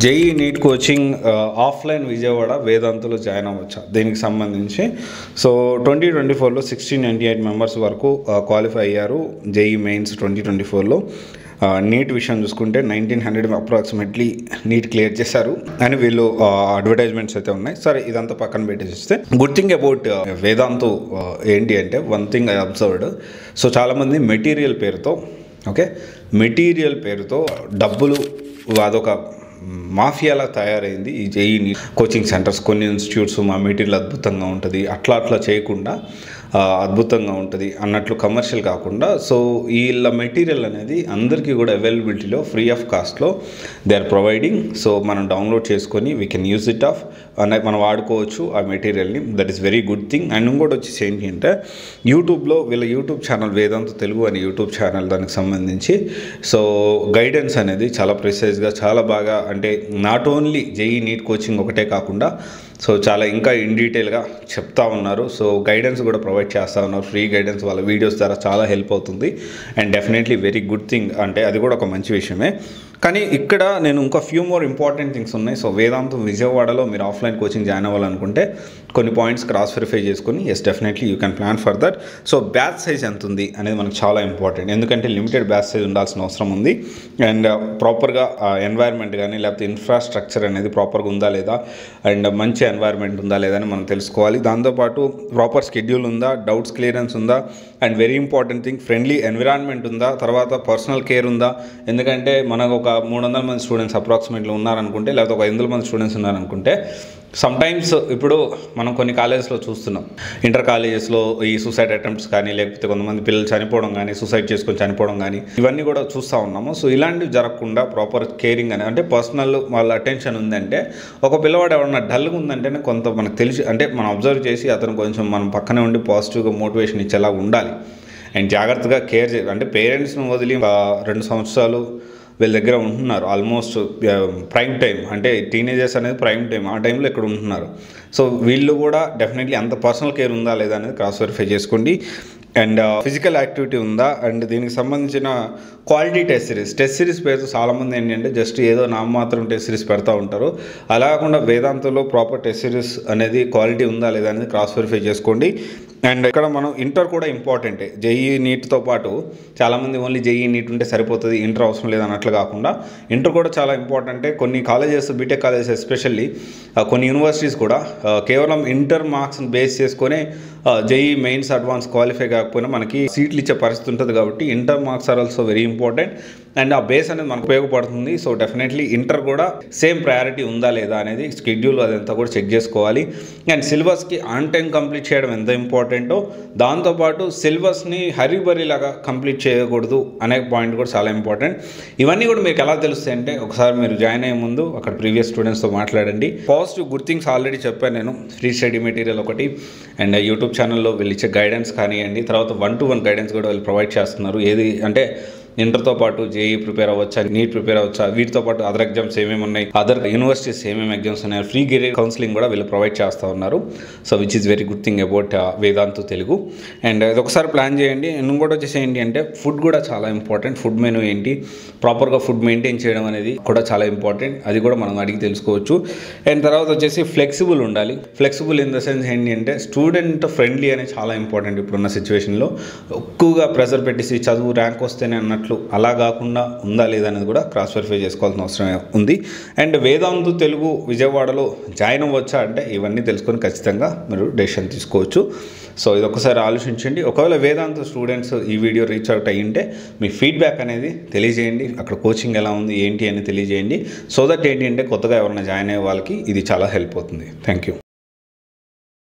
JEE NEET coaching offline Vijayawada వేదాంతలో join అవ్వచ్చా దీనికి సంబంధించి సో 2024లో 1698 మెంబర్స్ వరకు క్వాలిఫై అయ్యారు. జేఈ మెయిన్స్ 2024లో నీట్ విషయం చూసుకుంటే 1900 అప్రాక్సిమేట్లీ నీట్ క్లియర్ చేశారు అని వీళ్ళు అడ్వర్టైజ్మెంట్స్ అయితే ఉన్నాయి. సరే ఇదంతా పక్కన పెట్టేస్తే గుడ్ థింగ్ అబౌట్ వేదాంత్ ఏంటి అంటే one thing I observed. So చాలామంది మెటీరియల్ పేరుతో డబ్బులు అదొక మాఫియాలా తయారైంది ఈ జేఈ నీట్ కోచింగ్ సెంటర్స్. కొన్ని ఇన్స్టిట్యూట్స్ మా మెటీరియల్ అద్భుతంగా ఉంటుంది అట్లా చేయకుండా అద్భుతంగా ఉంటుంది అన్నట్లు కమర్షియల్ కాకుండా సో వీళ్ళ మెటీరియల్ అనేది అందరికీ కూడా అవైలబిలిటీలో ఫ్రీ ఆఫ్ కాస్ట్లో దే ఆర్ ప్రొవైడింగ్. సో మనం డౌన్లోడ్ చేసుకొని we can use it of మనం వాడుకోవచ్చు ఆ మెటీరియల్ని. That is very good thing. And ఇంకోటి వచ్చేసి ఏంటి అంటే యూట్యూబ్లో వీళ్ళ యూట్యూబ్ ఛానల్ వేదాంత్ తెలుగు అనే యూట్యూబ్ ఛానల్ దానికి సంబంధించి సో గైడెన్స్ అనేది చాలా ప్రిసైజ్గా చాలా బాగా అంటే not only JEE NEET coaching ఒకటే కాకుండా సో చాలా ఇంకా ఇన్ డీటెయిల్గా చెప్తా ఉన్నారు. సో గైడెన్స్ కూడా ప్రొవైడ్ చేస్తూ ఉన్నారు. ఫ్రీ గైడెన్స్ వాళ్ళ వీడియోస్ ద్వారా చాలా హెల్ప్ అవుతుంది. And definitely very good thing. అంటే అది కూడా ఒక మంచి విషయమే. కానీ ఇక్కడ నేను ఇంకా ఫ్యూ మోర్ ఇంపార్టెంట్ థింగ్స్ ఉన్నాయి. సో వేదాంతం విజయవాడలో మీరు ఆఫ్లైన్ కోచింగ్ జాయిన్ అవ్వాలనుకుంటే కొన్ని పాయింట్స్ క్రాస్ వెరిఫై చేసుకొని yes definitely you can plan for that. So batch size ఎంత ఉంది అనేది మనకు చాలా ఇంపార్టెంట్. ఎందుకంటే లిమిటెడ్ బ్యాచ్ సైజ్ ఉండాల్సిన అవసరం ఉంది. అండ్ ప్రాపర్గా ఎన్వైర్న్మెంట్ కానీ లేకపోతే ఇన్ఫ్రాస్ట్రక్చర్ అనేది ప్రాపర్గా ఉందా లేదా అండ్ మంచి ఎన్వైర్న్మెంట్ ఉందా లేదా అని మనం తెలుసుకోవాలి. దాంతోపాటు ప్రాపర్ స్కెడ్యూల్ ఉందా, డౌట్స్ క్లియరెన్స్ ఉందా and very important thing friendly environment ఉందా, తర్వాత పర్సనల్ కేర్ ఉందా. ఎందుకంటే మనకు ఒక 300 మంది స్టూడెంట్స్ అప్రాక్సిమేట్లీ ఉన్నారనుకుంటే లేకపోతే ఒక 800 మంది స్టూడెంట్స్ ఉన్నారనుకుంటే సమ్టైమ్స్ ఇప్పుడు మనం కొన్ని కాలేజెస్లో చూస్తున్నాం ఇంటర్ కాలేజెస్లో ఈ సూసైడ్ అటెంప్ట్స్ కానీ లేకపోతే కొంతమంది పిల్లలు చనిపోవడం కానీ సూసైడ్ చేసుకొని చనిపోవడం కానీ ఇవన్నీ కూడా చూస్తూ ఉన్నాము. సో ఇలాంటివి జరగకుండా ప్రాపర్ కేరింగ్ అని అంటే పర్సనల్ వాళ్ళ అటెన్షన్ ఉందంటే ఒక పిల్లవాడు ఎవరన్నా డల్గా ఉందంటేనే కొంత మనకు తెలిసి అంటే మనం అబ్జర్వ్ చేసి అతను కొంచెం మనం పక్కనే ఉండి పాజిటివ్గా మోటివేషన్ ఇచ్చేలా ఉండాలి. అండ్ జాగ్రత్తగా కేర్ చేయాలి. అంటే పేరెంట్స్ని వదిలి 2 సంవత్సరాలు వీళ్ళ దగ్గర ఉంటున్నారు. ఆల్మోస్ట్ ప్రైమ్ టైం అంటే టీనేజర్స్ అనేది ప్రైమ్ టైం ఆ టైంలో ఇక్కడ ఉంటున్నారు. సో వీళ్ళు కూడా డెఫినెట్లీ అంత పర్సనల్ కేర్ ఉందా లేదా అనేది క్రాస్ వెరిఫై చేసుకోండి. అండ్ ఫిజికల్ యాక్టివిటీ ఉందా అండ్ దీనికి సంబంధించిన క్వాలిటీ టెస్ట్ సిరీస్ పేరుతో చాలామంది ఏంటంటే జస్ట్ ఏదో నామమాత్రం టెస్ట్ సిరీస్ పెడతా ఉంటారు. అలా కాకుండా వేదాంతంలో ప్రాపర్ టెస్ట్ సిరీస్ అనేది క్వాలిటీ ఉందా లేదా అనేది క్రాస్ వెరిఫై చేసుకోండి. అండ్ ఇక్కడ మనం ఇంటర్ కూడా ఇంపార్టెంటే. జేఈ నీట్తో పాటు చాలామంది ఓన్లీ జేఈ నీట్ ఉంటే సరిపోతుంది ఇంటర్ అవసరం లేదన్నట్లు కాకుండా ఇంటర్ కూడా చాలా ఇంపార్టెంటే. కొన్ని కాలేజెస్ బీటెక్ కాలేజెస్ ఎస్పెషల్లీ కొన్ని యూనివర్సిటీస్ కూడా కేవలం ఇంటర్ మార్క్స్ని బేస్ చేసుకొని జేఈ మెయిన్స్ అడ్వాన్స్ క్వాలిఫై కాకపోయినా మనకి సీట్లు ఇచ్చే పరిస్థితి ఉంటుంది. కాబట్టి inter marks are also very important and ఆ బేస్ అనేది మనకు ఉపయోగపడుతుంది. సో డెఫినెట్లీ ఇంటర్ కూడా సేమ్ ప్రయారిటీ ఉందా లేదా అనేది స్కెడ్యూల్ అదంతా కూడా చెక్ చేసుకోవాలి. అండ్ సిలబస్కి ఆన్ టైం కంప్లీట్ చేయడం ఎంత ఇంపార్టెంటో దాంతోపాటు సిలబస్ని హరీబరీలాగా కంప్లీట్ చేయకూడదు అనే పాయింట్ కూడా చాలా ఇంపార్టెంట్. ఇవన్నీ కూడా మీకు ఎలా తెలుస్తాయి అంటే ఒకసారి మీరు జాయిన్ అయ్యే ముందు అక్కడ ప్రీవియస్ స్టూడెంట్స్తో మాట్లాడండి. పాజిటివ్ గుడ్ థింగ్స్ ఆల్రెడీ చెప్పాను నేను. ఫ్రీ స్టడీ మెటీరియల్ ఒకటి అండ్ యూట్యూబ్ ఛానల్లో వీళ్ళు ఇచ్చే గైడెన్స్ కానివ్వండి, తర్వాత 1-to-1 గైడెన్స్ కూడా వీళ్ళు ప్రొవైడ్ చేస్తున్నారు. ఏది అంటే ఇంటర్తో పాటు జేఈ ప్రిపేర్ అవ్వచ్చా, నీట్ ప్రిపేర్ అవ్వచ్చా, వీటితో పాటు అదర్ ఎగ్జామ్స్ ఏమేమి ఉన్నాయి, అదర్ యూనివర్సిటీస్ ఏమేమి ఎగ్జామ్స్ ఉన్నాయి, ఫ్రీ కెరీర్ కౌన్సిలింగ్ కూడా వీళ్ళు ప్రొవైడ్ చేస్తూ ఉన్నారు. So which is very good thing about Vedant Telugu. And ఇది ఒకసారి ప్లాన్ చేయండి. ఇంకోటి వచ్చేసి ఏంటి అంటే ఫుడ్ కూడా చాలా ఇంపార్టెంట్. ఫుడ్ మెనూ ఏంటి, ప్రాపర్గా ఫుడ్ మెయింటైన్ చేయడం అనేది కూడా చాలా ఇంపార్టెంట్. అది కూడా మనం అడిగి తెలుసుకోవచ్చు. అండ్ తర్వాత వచ్చేసి ఫ్లెక్సిబుల్ ఉండాలి. ఫ్లెక్సిబుల్ ఇన్ ద సెన్స్ ఏంటి అంటే స్టూడెంట్ ఫ్రెండ్లీ అనేది చాలా ఇంపార్టెంట్. ఇప్పుడున్న సిచ్యువేషన్లో ఎక్కువగా ప్రెజర్ పెట్టేసి చదువు ర్యాంక్ వస్తేనే అన్నట్లు అలా కాకుండా ఉందా లేదా అనేది కూడా క్రాస్ వెరిఫై చేసుకోవాల్సిన అవసరం ఉంది. అండ్ వేదాంత్ తెలుగు విజయవాడలో జాయిన్ అవ్వచ్చా అంటే ఇవన్నీ తెలుసుకొని ఖచ్చితంగా మీరు డెసిషన్ తీసుకోవచ్చు. సో ఇది ఒకసారి ఆలోచించండి. ఒకవేళ వేదాంత్ స్టూడెంట్స్ ఈ వీడియో రీచ్ అవుట్ అయ్యింటే మీ ఫీడ్బ్యాక్ అనేది తెలియజేయండి. అక్కడ కోచింగ్ ఎలా ఉంది ఏంటి అని తెలియజేయండి. సో దట్ ఏంటి అంటే కొత్తగా ఎవరైనా జాయిన్ అయ్యే వాళ్ళకి ఇది చాలా హెల్ప్ అవుతుంది. Thank you.